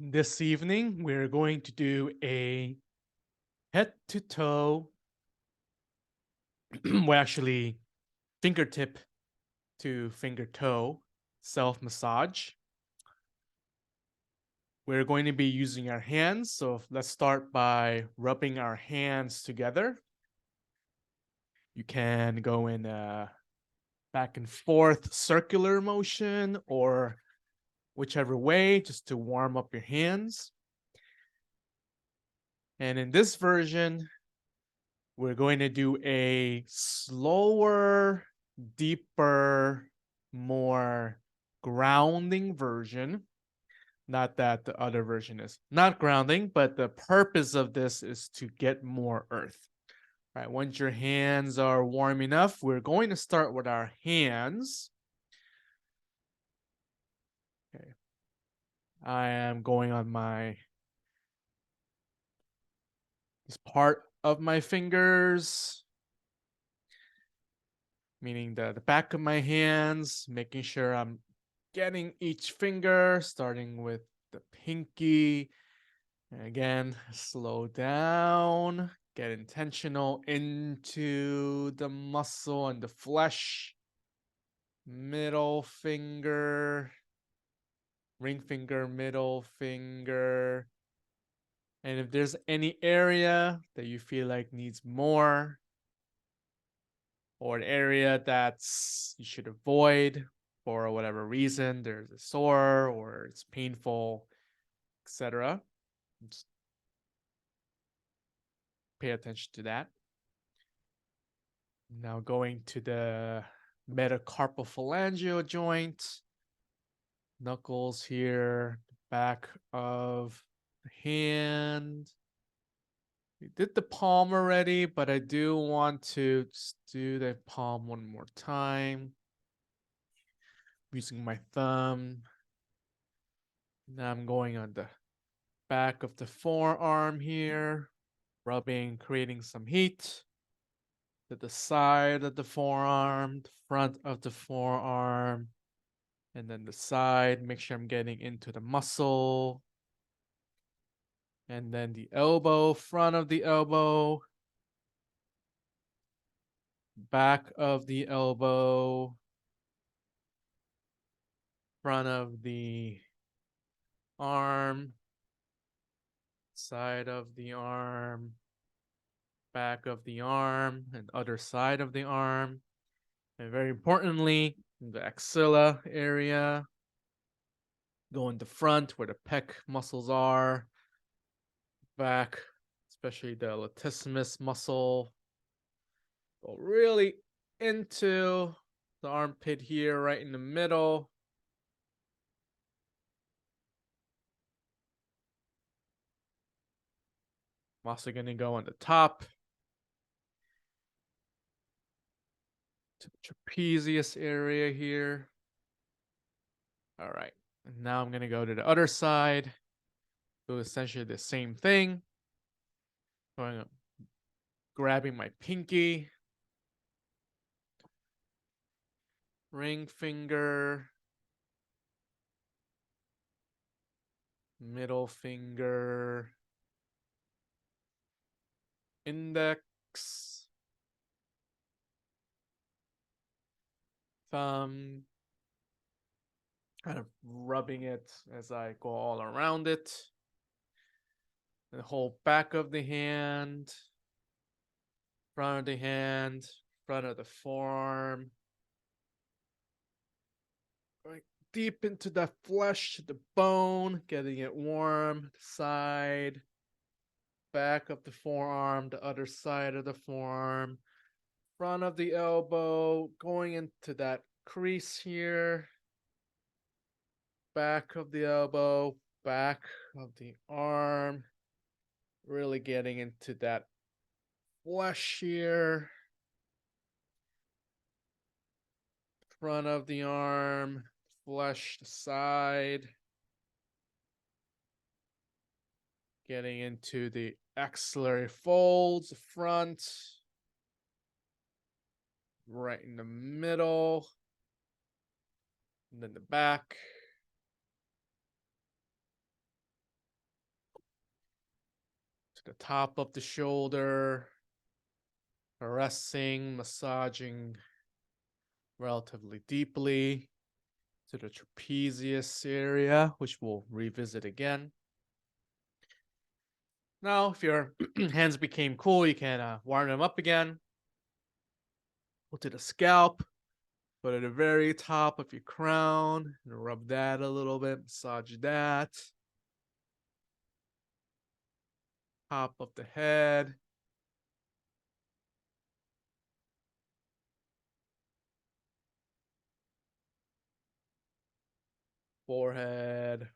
This evening, we're going to do a head to toe, well, actually, fingertip to finger toe self massage. We're going to be using our hands. So let's start by rubbing our hands together. You can go in a back and forth circular motion or whichever way just to warm up your hands. And in this version, we're going to do a slower, deeper, more grounding version. Not that the other version is not grounding, but the purpose of this is to get more earth. All right, once your hands are warm enough, we're going to start with our hands. Okay. I am going on this part of my fingers, meaning the back of my hands, making sure I'm getting each finger, starting with the pinky. And again, slow down, get intentional into the muscle and the flesh. Middle finger, ring finger, middle finger. And if there's any area that you feel like needs more, or an area that's you should avoid for whatever reason, there's a sore or it's painful, etc. Just pay attention to that. Now going to the metacarpophalangeal joint, knuckles here, back of the hand. We did the palm already, but I do want to just do the palm one more time. Using my thumb. Now I'm going on the back of the forearm here, rubbing, creating some heat. To the side of the forearm, the front of the forearm, and then the side. Make sure I'm getting into the muscle. And then the elbow, front of the elbow, back of the elbow, front of the arm, side of the arm, back of the arm, and other side of the arm. And very importantly, the axilla area, go in the front where the pec muscles are, back, especially the latissimus muscle. Go really into the armpit here, right in the middle. I'm also going to go on the top to the trapezius area here. All right. And now I'm going to go to the other side. Do essentially the same thing. Going up, grabbing my pinky, ring finger, middle finger, index, thumb, kind of rubbing it as I go all around it. And the whole back of the hand, front of the hand, front of the forearm. Going deep into the flesh, the bone, getting it warm, side, back of the forearm, the other side of the forearm, front of the elbow, going into that crease here, back of the elbow, back of the arm, really getting into that flesh here, front of the arm, flesh the side, getting into the axillary folds, the front, right in the middle, and then the back. to the top of the shoulder, caressing, massaging relatively deeply to the trapezius area, which we'll revisit again. Now, if your hands became cool, you can warm them up again. Go to the scalp, go to the very top of your crown, and rub that a little bit, massage that. Top of the head. Forehead.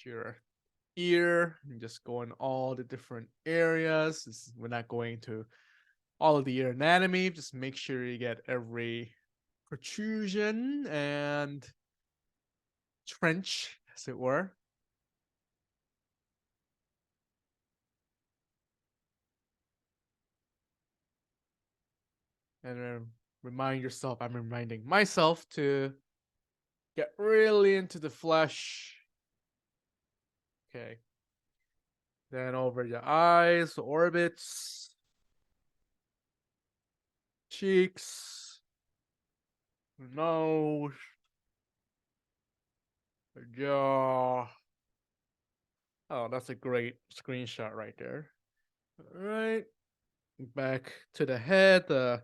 Your ear, and just go in all the different areas. We're not going to all of the ear anatomy. Just make sure you get every protrusion and trench, as it were. And then remind yourself, I'm reminding myself to get really into the flesh. Okay. Then over your eyes, orbits, cheeks, nose, jaw. Oh, that's a great screenshot right there. All right. Back to the head, the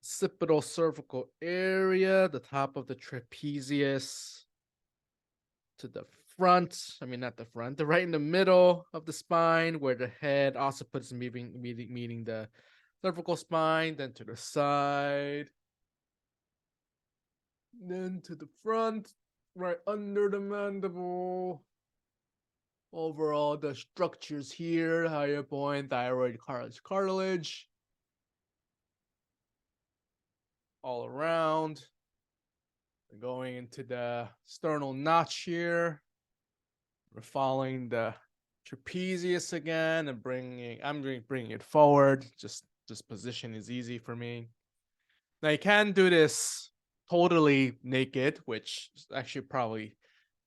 occipital cervical area, the top of the trapezius to the front. I mean, not the front, the right in the middle of the spine, where the head occiput is meeting the cervical spine, then to the side, then to the front, right under the mandible. Overall, the structures here, higher point, thyroid cartilage, all around. We're going into the sternal notch here. We're following the trapezius again and I'm bringing it forward. Just this position is easy for me. Now you can do this totally naked, which is actually probably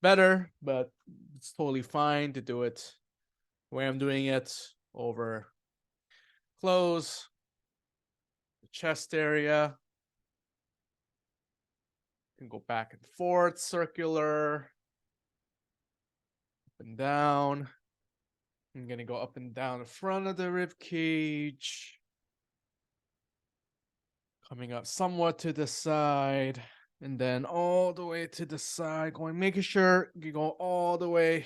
better, but it's totally fine to do it the way I'm doing it, over clothes, the chest area. You can go back and forth, circular, up and down. I'm gonna go up and down the front of the rib cage, coming up somewhat to the side, and then all the way to the side, making sure you go all the way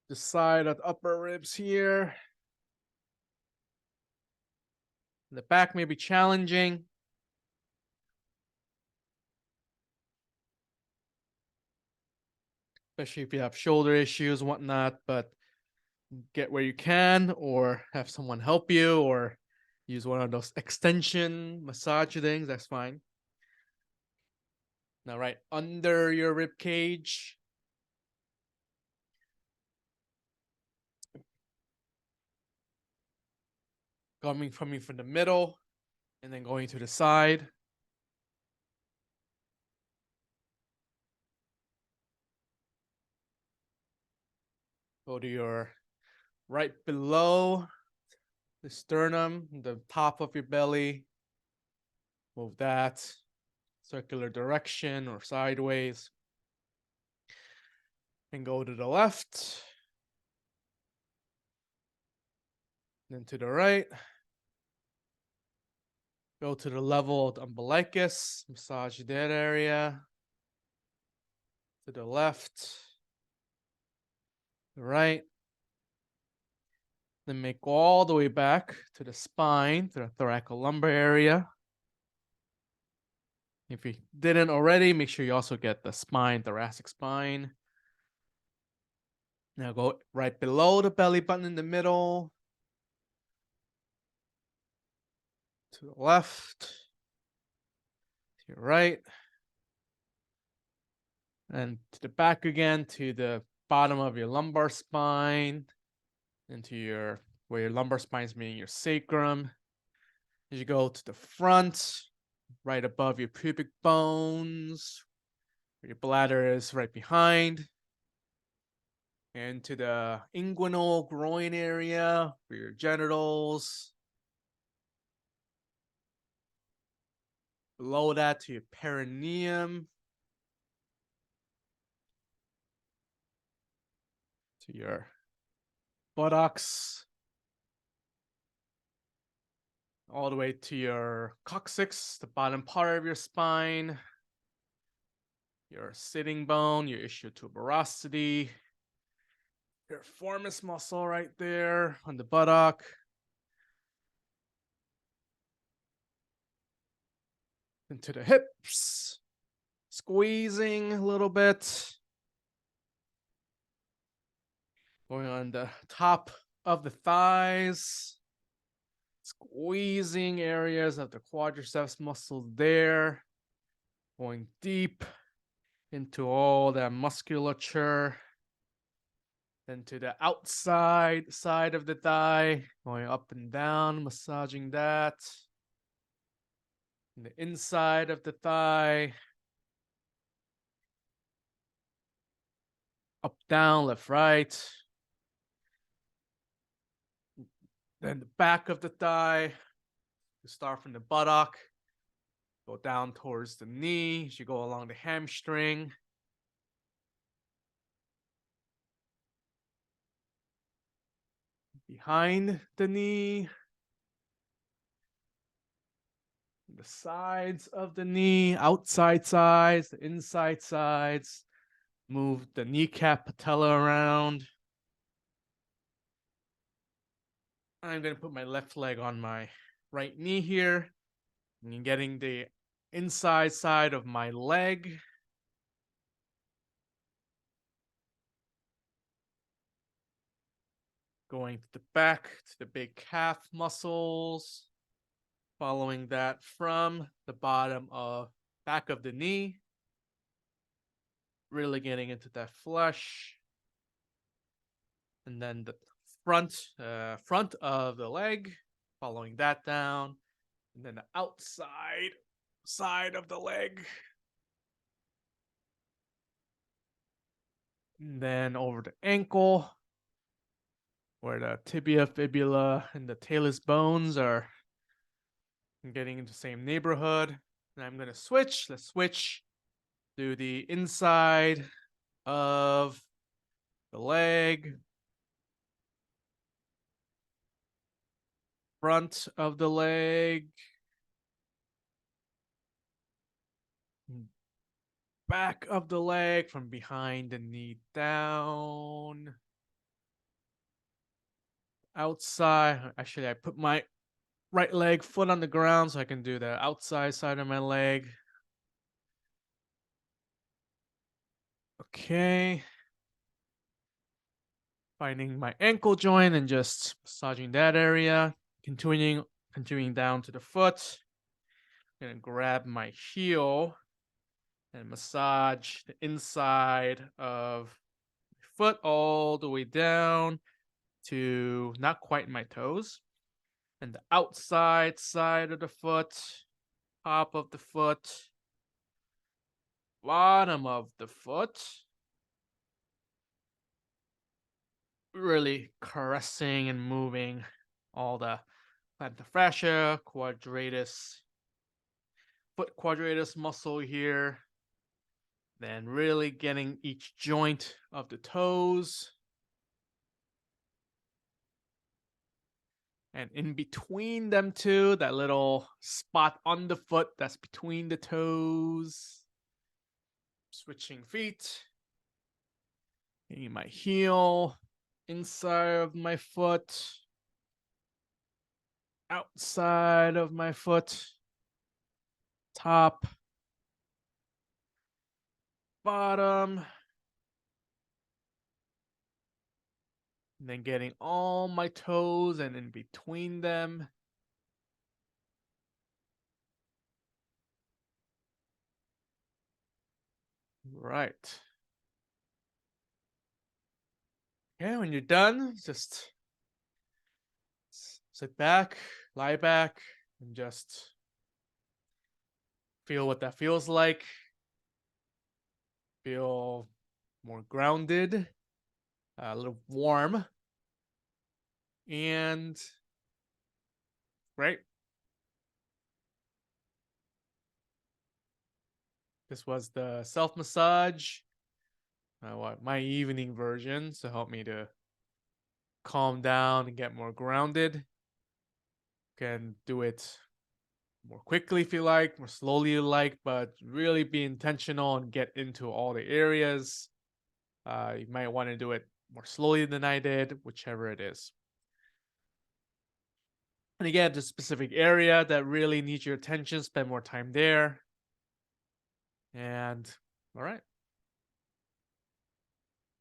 the side of the upper ribs here. The back may be challenging. Especially if you have shoulder issues and whatnot, but get where you can, or have someone help you, or use one of those extension massage things, that's fine. Now, right under your rib cage, coming from the middle and then going to the side. Go to your right below the sternum, the top of your belly. Move that circular direction or sideways. And go to the left. Then to the right. Go to the level of the umbilicus, massage that area. To the left, the right. Then make all the way back to the spine, to the thoracolumbar area. If you didn't already, make sure you also get the spine, thoracic spine. Now go right below the belly button in the middle. To the left. To your right. And to the back again, to the bottom of your lumbar spine. Into your, where your lumbar spine is meeting your sacrum. As you go to the front, right above your pubic bones, Your bladder is right behind. And to the inguinal groin area for your genitals. Below that to your perineum. To your buttocks. All the way to your coccyx, the bottom part of your spine. Your sitting bone, your ischial your formis muscle right there on the buttock. Into the hips, squeezing a little bit. Going on the top of the thighs, squeezing areas of the quadriceps muscle there. Going deep into all that musculature. Then to the outside side of the thigh, going up and down, massaging that. And the inside of the thigh, up, down, left, right. Then the back of the thigh, you start from the buttock, go down towards the knee, you go along the hamstring. Behind the knee, the sides of the knee, outside sides, the inside sides. Move the kneecap patella around. I'm going to put my left leg on my right knee here. And getting the inside side of my leg. Going to the back to the big calf muscles. Following that from the bottom of back of the knee. Really getting into that flesh. And then the front of the leg. Following that down. And then the outside side of the leg. And then over the ankle, where the tibia, fibula, and the talus bones are getting into the same neighborhood. And I'm going to switch. Let's switch to the inside of the leg, front of the leg, back of the leg from behind the knee down. Outside, actually, I put my right leg foot on the ground so I can do the outside side of my leg. Okay. Finding my ankle joint and just massaging that area. Continuing down to the foot. I'm gonna grab my heel and massage the inside of my foot all the way down to not quite my toes. And the outside side of the foot, top of the foot, bottom of the foot. Really caressing and moving all the plantar fascia, foot quadratus muscle here. Then really getting each joint of the toes. And in between them two, that little spot on the foot that's between the toes. Switching feet. Getting my heel inside of my foot. Outside of my foot. Top. Bottom. And then getting all my toes and in between them. Right. Okay, when you're done, just sit back, lie back, and just feel what that feels like. feel more grounded, a little warm, and right. This was the self massage, my evening version, to help me to calm down and get more grounded. Can do it more quickly if you like, more slowly you like, but really be intentional and get into all the areas. You might want to do it more slowly than I did, whichever it is. And again, the specific area that really needs your attention, spend more time there. And all right.